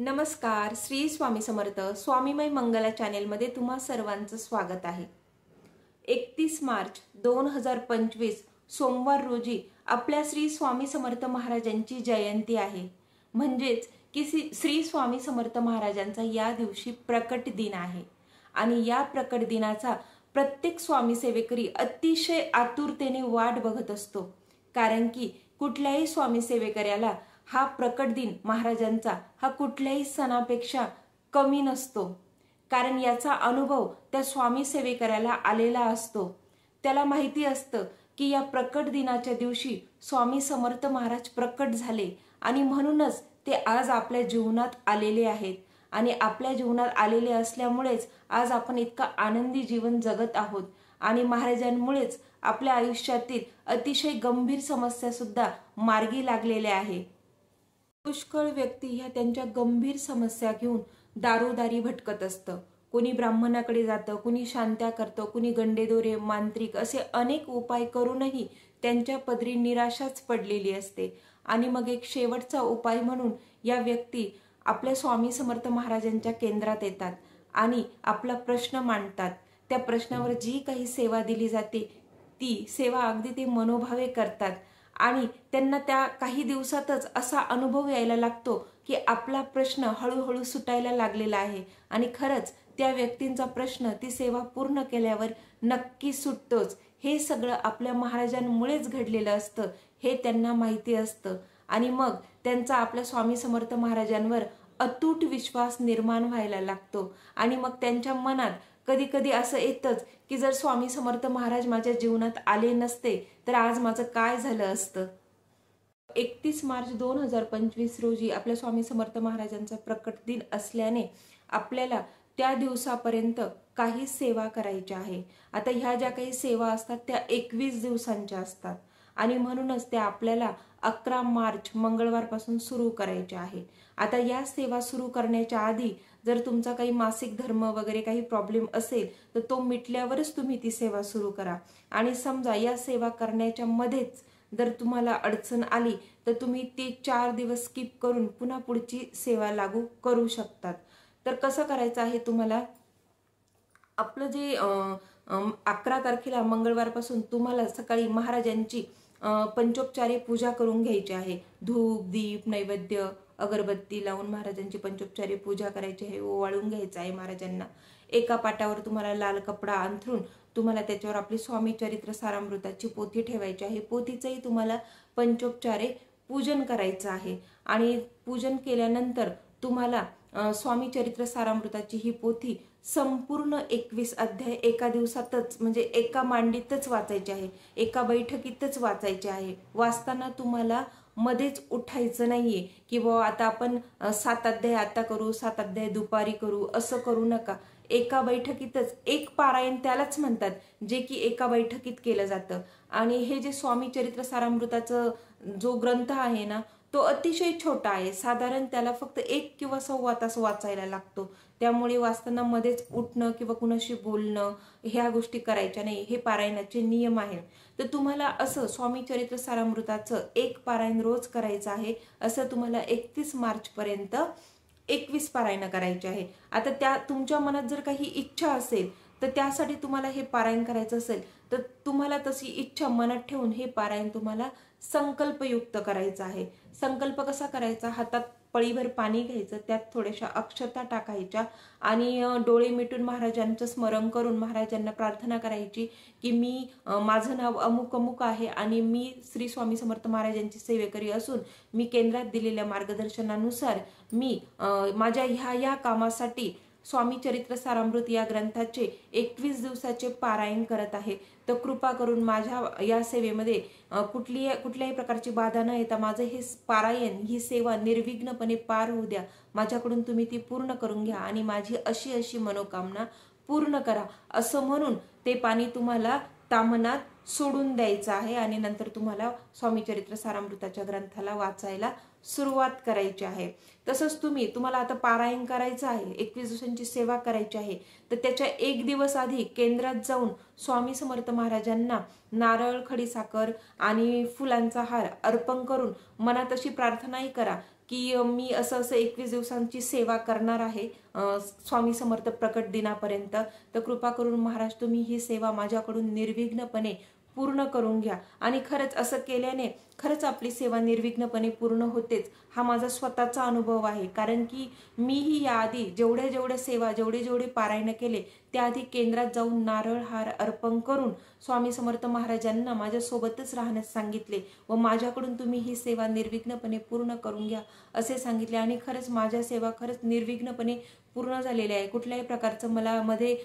नमस्कार. श्री स्वामी समर्थ स्वामीमय मंगला चॅनेलमध्ये तुम्हा सर्वांचं स्वागत आहे. 31 मार्च 2025 सोमवार रोजी आपल्या श्री स्वामी समर्थ महाराजांची जयंती आहे. म्हणजेच की श्री स्वामी समर्थ महाराजांचा या दिवशी प्रकट दिन आहे आणि या प्रकट दिनाचा प्रत्येक स्वामी सेवेकरी अतिशय आतुरतेने वाट बघत असतो. कारण की कुठल्याही स्वामी सेवेकऱ्याला हा प्रकट दिन महाराजांचा हा कुठल्याही सणापेक्षा कमी नसतो. कारण याचा अनुभव त्या स्वामी सेवेकऱ्याला आलेला असतो. त्याला माहिती असतं की या प्रकट दिनाच्या दिवशी स्वामी समर्थ महाराज प्रकट झाले आणि म्हणूनच ते आज आपल्या जीवनात आलेले आहेत आणि आपल्या जीवनात आलेले असल्यामुळेच आज आपण इतका आनंदी जीवन जगत आहोत आणि महाराजांमुळेच आपल्या आयुष्यातील अतिशय गंभीर समस्या सुद्धा मार्गी लागलेल्या आहे. पुष्कळ व्यक्ती ह्या त्यांच्या गंभीर समस्या घेऊन दारोदारी भटकत असतं. कोणी ब्राह्मणाकडे जातं, कोणी शांत्या करतं, कोणी गंडेदोरे मांत्रिक असे अनेक उपाय करूनही त्यांच्या पदरी निराशाच पडलेली असते. आणि मग एक शेवटचा उपाय म्हणून या व्यक्ती आपल्या स्वामी समर्थ महाराजांच्या केंद्रात येतात आणि आपला प्रश्न मांडतात. त्या प्रश्नावर जी काही सेवा दिली जाते ती सेवा अगदी ते मनोभावे करतात आणि त्यांना त्या काही दिवसातच असा अनुभव यायला लागतो की आपला प्रश्न हळूहळू सुटायला लागलेला आहे आणि खरंच त्या व्यक्तींचा प्रश्न ती सेवा पूर्ण केल्यावर नक्की सुटतोच. हे सगळं आपल्या महाराजांमुळेच घडलेलं असतं हे त्यांना माहिती असतं आणि मग त्यांचा आपल्या स्वामी समर्थ महाराजांवर अतूट विश्वास निर्माण व्हायला लागतो आणि मग त्यांच्या मनात कधी कधी असं येतच की जर स्वामी समर्थ महाराज माझ्या जीवनात आले नसते तर आज माझं काय झालं असतं. 31 मार्च 2025 रोजी आपल्या स्वामी समर्थ महाराजांचा प्रकट दिन असल्याने आपल्याला त्या दिवसापर्यंत काही सेवा करायच्या आहे. आता ह्या ज्या काही सेवा असतात त्या 21 दिवसांच्या असतात आणि म्हणूनच त्या आपल्याला 11 मार्च मंगळवारपासून सुरू करायच्या आहे. आता या सेवा सुरू करण्याच्या आधी जर तुमचा काही मासिक धर्म वगैरे काही प्रॉब्लेम असेल तर तो मिटल्यावरच तुम्ही ती सेवा सुरू करा. आणि समजा या सेवा करण्याच्या मध्येच जर तुम्हाला अडचण आली तर तुम्ही ते 4 दिवस स्किप करून पुन्हा पुढची सेवा लागू करू शकतात. तर कसं करायचं आहे तुम्हाला, आपलं जे 11 तारखेला मंगळवारपासून तुम्हाला सकाळी महाराजांची पंचोपचारे पूजा करून घ्यायची आहे. धूप दीप नैवेद्य अगरबत्ती लावून महाराजांची पंचोपचारे पूजा करायची आहे. ओवाळून घ्यायचं आहे महाराजांना. एका पाटावर तुम्हाला लाल कपडा अंथरून तुम्हाला त्याच्यावर आपली स्वामी चरित्र सारामृताची पोथी ठेवायची आहे. पोथीचंही तुम्हाला पंचोपचारे पूजन करायचं आहे आणि पूजन केल्यानंतर तुम्हाला स्वामी चरित्र सारामृताची ही पोथी संपूर्ण 21 अध्याय एका दिवसातच म्हणजे एका मांडीतच वाचायचे आहे, एका बैठकीतच वाचायचे आहे. वाचताना तुम्हाला मध्येच उठायचं नाहीये की बाबा आता आपण 7 अध्याय आता करू 7 अध्याय दुपारी करू, असं करू नका. एका बैठकीतच एक पारायण त्यालाच म्हणतात जे की एका बैठकीत केलं जातं. आणि हे जे स्वामी चरित्र सारामृताचं जो ग्रंथ आहे ना तो अतिशय छोटा आहे. साधारण त्याला फक्त 1 किंवा 1.25 तास वाचायला लागतो. त्यामुळे वाचताना मध्येच उठणं किंवा कुणाशी बोलणं ह्या गोष्टी करायच्या नाही. हे पारायणाचे नियम आहेत. तर तुम्हाला असं स्वामी चरित्र सारामृताचं एक पारायण रोज करायचं आहे. असं तुम्हाला 31 मार्च पर्यंत 21 पारायण करायचे आहे. आता त्या तुमच्या मनात जर काही इच्छा असेल तर त्यासाठी तुम्हाला हे पारायण करायचं असेल तर तुम्हाला तशी इच्छा मनात ठेवून हे पारायण तुम्हाला संकल्पयुक्त करायचं आहे. संकल्प कसा करायचा, हातात पळीभर पाणी घ्यायचं, त्यात थोड्याशा अक्षता टाकायच्या आणि डोळे मिटून महाराजांचं स्मरण करून महाराजांना प्रार्थना करायची की मी माझं नाव अमुक अमुक आहे आणि मी श्री स्वामी समर्थ महाराजांची सेवेकरी असून मी केंद्रात दिलेल्या मार्गदर्शनानुसार मी माझ्या ह्या कामासाठी स्वामी चरित्र सारामृत या ग्रंथाचे 21 दिवसाचे पारायण करत आहे. तर कृपा करून माझ्या या सेवेमध्ये कुठल्याही प्रकारची बाधा न येता माझं हे पारायण ही सेवा निर्विघ्नपणे पार होऊ द्या. माझ्याकडून तुम्ही ती पूर्ण करून घ्या आणि माझी अशी अशी मनोकामना पूर्ण करा असं म्हणून ते पाणी तुम्हाला तामनात सोडून द्यायचं आहे आणि नंतर तुम्हाला स्वामी चरित्र सारामृताच्या ग्रंथाला वाचायला सुरुवात करायची आहे. तसंच तुम्हाला आता पारायण करायचं आहे, 21 दिवसांची सेवा करायची आहे तर त्याच्या 1 दिवस आधी केंद्रात जाऊन स्वामी समर्थ महाराजांना नारळ खडीसाखर आणि फुलांचा हार अर्पण करून मनात अशी प्रार्थनाही करा की मी असं 21 दिवसांची सेवा करणार आहे स्वामी समर्थ प्रकट दिनापर्यंत, तर कृपा करून महाराज तुम्ही ही सेवा माझ्याकडून निर्विघ्नपणे पूर्ण करून घ्या. आणि खरंच असं केल्याने खरंच आपली सेवा निर्विघ्नपणे पूर्ण होतेच, हा माझा स्वतःचा अनुभव आहे. कारण की मीही याआधी जेवढ्या सेवा जेवढे पारायण केले त्याआधी केंद्रात जाऊन नारळ हार अर्पण करून स्वामी समर्थ महाराजांना माझ्यासोबतच राहण्यास सांगितले व माझ्याकडून तुम्ही ही सेवा निर्विघ्नपणे पूर्ण करून घ्या असे सांगितले. आणि खरंच माझ्या सेवा खरंच निर्विघ्नपणे पूर्ण झालेली आहे. कुठल्याही प्रकारचं मला मध्ये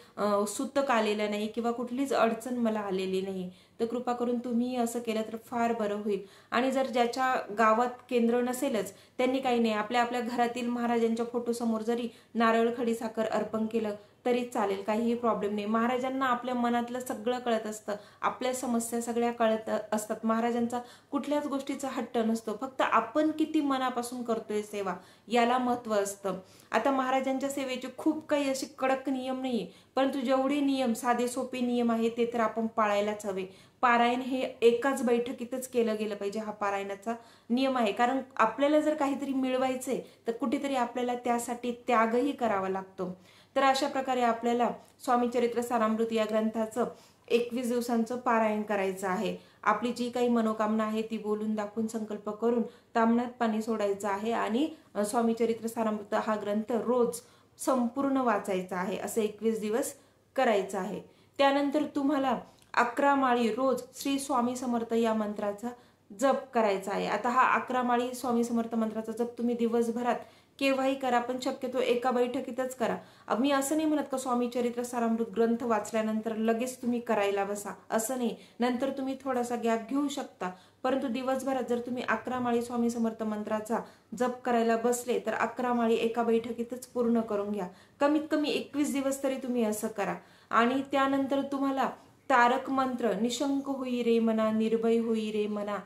सूतक आलेलं नाही किंवा कुठलीच अडचण मला आलेली नाही. तर कृपा करून तुम्ही असं केलं तर फार बरं होईल. आणि जर ज्याच्या गावात केंद्र नसेलच त्यांनी काही नाही, आपल्या घरातील महाराजांच्या फोटोसमोर जरी नारळ खडी साखर अर्पण केलं तरी चालेल, काहीही प्रॉब्लेम नाही. महाराजांना आपल्या मनातलं सगळं कळत असतं, आपल्या समस्या सगळ्या कळत असतात. महाराजांचा कुठल्याच गोष्टीचा हट्ट नसतो, फक्त आपण किती मनापासून करतोय सेवा याला महत्व असतं. आता महाराजांच्या सेवेचे खूप काही असे कडक नियम नाहीये, परंतु जेवढे नियम साधे सोपे नियम आहे ते तर आपण पाळायलाच हवे. पारायण हे एकाच बैठकीतच केलं गेलं पाहिजे, हा पारायणाचा नियम आहे. कारण आपल्याला जर काहीतरी मिळवायचंय तर कुठेतरी आपल्याला त्यासाठी त्यागही करावा लागतो. तर अशा प्रकारे आपल्याला स्वामी चरित्र सारामृत या ग्रंथाचं 21 दिवसांचं पारायण करायचं आहे. आपली जी काही मनोकामना आहे ती बोलून दाखवून संकल्प करून तामणात पाणी सोडायचं आहे आणि स्वामी चरित्र सारामृत हा ग्रंथ रोज संपूर्ण वाचायचा आहे. असं 21 दिवस करायचं आहे. त्यानंतर तुम्हाला 11 माळी रोज श्री स्वामी समर्थ या मंत्राचा जप करायचा आहे. आता हा 11 माळी स्वामी समर्थ मंत्राचा जप तुम्ही दिवसभरात केव्हाही करा, पण शक्यतो एका बैठकीतच करा. मी असं नाही म्हणत का स्वामी चरित्र सारामृत ग्रंथ वाचल्यानंतर लगेच तुम्ही करायला बसा, असं नाही. नंतर तुम्ही थोडासा गॅप घेऊ शकता, परंतु दिवसभरात जर तुम्ही 11 माळी स्वामी समर्थ मंत्राचा जप करायला बसले तर 11 माळी एका बैठकीतच पूर्ण करून घ्या. कमीत कमी 21 दिवस तरी तुम्ही असं करा. आणि त्यानंतर तुम्हाला तारक मंत्र निशंक होई रे मना, निर्भय होई रे मना,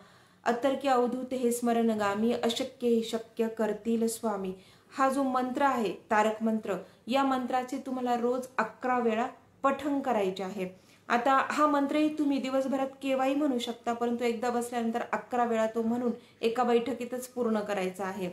अतर्क्य अवधूत हे स्मरणगामी, अशक्य हे शक्य करतील स्वामी, हा जो मंत्र आहे तारक मंत्र, या मंत्राचे तुम्हाला रोज 11 वेळा पठण करायचे आहे. आता हा मंत्रही तुम्ही दिवसभरात केव्हाही म्हणू शकता, परंतु एकदा बसल्यानंतर 11 वेळा तो म्हणून एका बैठकीतच पूर्ण करायचा आहे.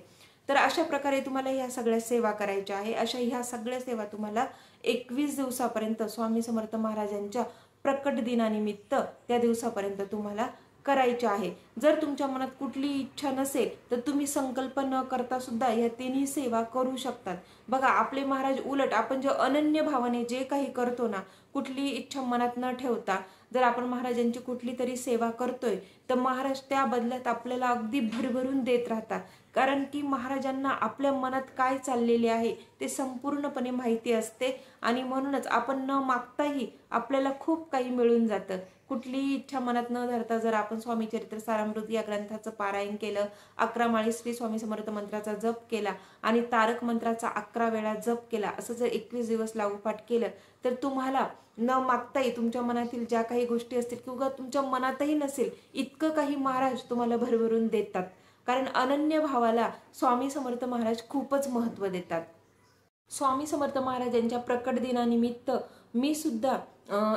तर अशा प्रकारे तुम्हाला ह्या सगळ्या सेवा करायच्या आहे. अशा ह्या सगळ्या सेवा तुम्हाला 21 दिवसापर्यंत स्वामी समर्थ महाराजांच्या प्रकट दिनानिमित्त त्या दिवसापर्यंत तुम्हाला करायचे आहे. जर तुमच्या मनात कुठली इच्छा नसेल तर तुम्ही संकल्प न करता सुद्धा या तिन्ही सेवा करू शकतात. बघा आपले महाराज उलट आपण जे अनन्य भावाने जे काही करतो ना, कुठली इच्छा मनात न ठेवता जर आपण महाराजांची कुठली तरी सेवा करतोय तर महाराज त्या बदल्यात आपल्याला अगदी भरभरून देत राहतात. कारण की महाराजांना आपल्या मनात काय चाललेले आहे ते संपूर्णपणे माहिती असते आणि म्हणूनच आपण न मागताही आपल्याला खूप काही मिळून जातं. कुठलीही इच्छा मनात न धरता जर आपण स्वामी चरित्र सारामृत या ग्रंथाचं पारायण केलं, 11 माळी श्री स्वामी समर्थ मंत्राचा जप केला आणि तारक मंत्राचा 11 वेळा जप केला, असं जर 21 दिवस लागोपाठ केलं तर तुम्हाला न मागताही तुमच्या मनातील ज्या काही गोष्टी असतील किंवा तुमच्या मनातही नसेल इतकं काही महाराज तुम्हाला भरभरून देतात. कारण अनन्य भावाला स्वामी समर्थ महाराज खूपच महत्त्व देतात. स्वामी समर्थ महाराजांच्या प्रकट दिनानिमित्त मी सुद्धा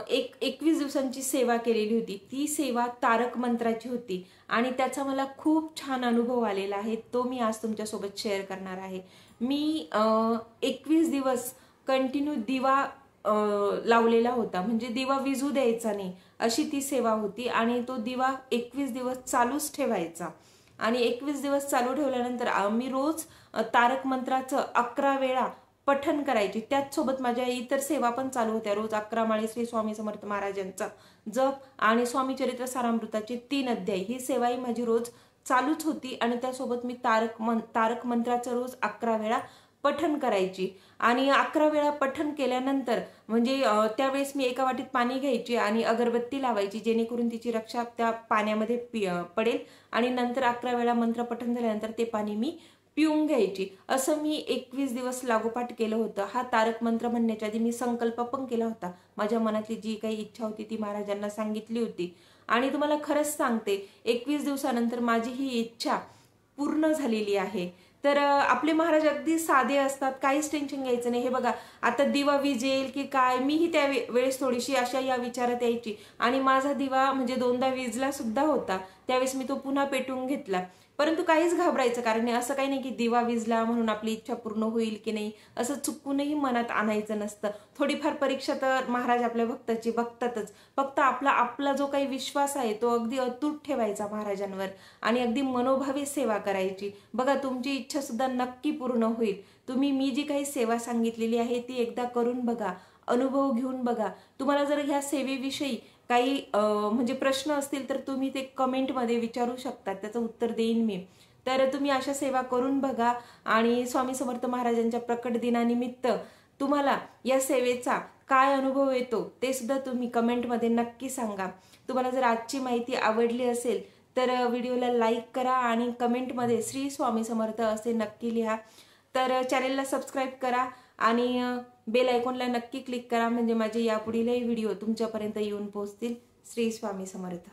21 दिवसांची सेवा केलेली होती. ती सेवा तारक मंत्राची होती आणि त्याचा मला खूप छान अनुभव आलेला आहे, तो मी आज तुमच्यासोबत शेअर करणार आहे. मी 21 दिवस कंटिन्यू दिवा लावलेला होता, म्हणजे दिवा विझू द्यायचा नाही अशी ती सेवा होती आणि तो दिवा 21 दिवस चालूच ठेवायचा. आणि 21 दिवस चालू ठेवल्यानंतर मी रोज तारक मंत्राचं 11 वेळा पठण करायची. त्याचसोबत माझ्या इतर सेवा पण चालू होत्या. रोज 11 माळी श्री स्वामी समर्थ महाराजांचा जप आणि स्वामी चरित्र सारामृताचे 3 अध्याय ही सेवाही माझी रोज चालूच होती. आणि त्यासोबत मी तारक मंत्राचं रोज 11 वेळा पठण करायची. आणि 11 वेळा पठण केल्यानंतर म्हणजे त्यावेळेस मी एका वाटीत पाणी घ्यायची आणि अगरबत्ती लावायची, जेणेकरून तिची रक्षा त्या पाण्यामध्ये पडेल. आणि नंतर 11 वेळा मंत्र पठण झाल्यानंतर ते पाणी मी पिऊन घ्यायची. असं मी 21 दिवस लागोपाठ केलं होतं. हा तारक मंत्र म्हणण्याच्या आधी मी संकल्प पण केला होता. माझ्या मनातली जी काही इच्छा होती ती महाराजांना सांगितली होती. आणि तुम्हाला खरंच सांगते 21 दिवसानंतर माझी ही इच्छा पूर्ण झालेली आहे. तर आपले महाराज अगदी साधे असतात, काहीच टेन्शन घ्यायचं नाही. हे बघा आता दिवा विजेल की काय, मीही त्या वेळेस थोडीशी अशा या विचारात यायची आणि माझा दिवा म्हणजे 2दा विजला सुद्धा होता. त्यावेळेस मी तो पुन्हा पेटवून घेतला. परंतु काहीच घाबरायचं कारण नाही. असं काही नाही की दिवा विजला म्हणून आपली इच्छा पूर्ण होईल की नाही, असं चुकूनही मनात आणायचं नसतं. थोडीफार परीक्षा तर महाराज आपल्या भक्ताची बघतातच. फक्त आपला जो काही विश्वास आहे तो अगदी अतूट ठेवायचा महाराजांवर आणि अगदी मनोभावे सेवा करायची. बघा, तुमची इच्छा सुद्धा नक्की पूर्ण होईल. तुम्ही मी जी काही सेवा सांगितलेली आहे ती एकदा करून बघा, अनुभव घेऊन बघा. तुम्हाला जर ह्या सेवेविषयी काही म्हणजे प्रश्न असतील तर तुम्ही ते कमेंटमध्ये विचारू शकता, त्याचं उत्तर देईन मी. तर तुम्ही अशा सेवा करून बघा आणि स्वामी समर्थ महाराजांच्या प्रकट दिनानिमित्त तुम्हाला या सेवेचा काय अनुभव येतो ते सुद्धा तुम्ही कमेंटमध्ये नक्की सांगा. तुम्हाला जर आजची माहिती आवडली असेल तर व्हिडिओला लाईक करा आणि कमेंटमध्ये श्री स्वामी समर्थ असे नक्की लिहा. तर चॅनेलला सबस्क्राईब करा आणि बेल आयकॉनला नक्की क्लिक करा, म्हणजे माझे यापुढीलही व्हिडिओ तुमच्यापर्यंत येऊन पोहोचतील. श्री स्वामी समर्थ.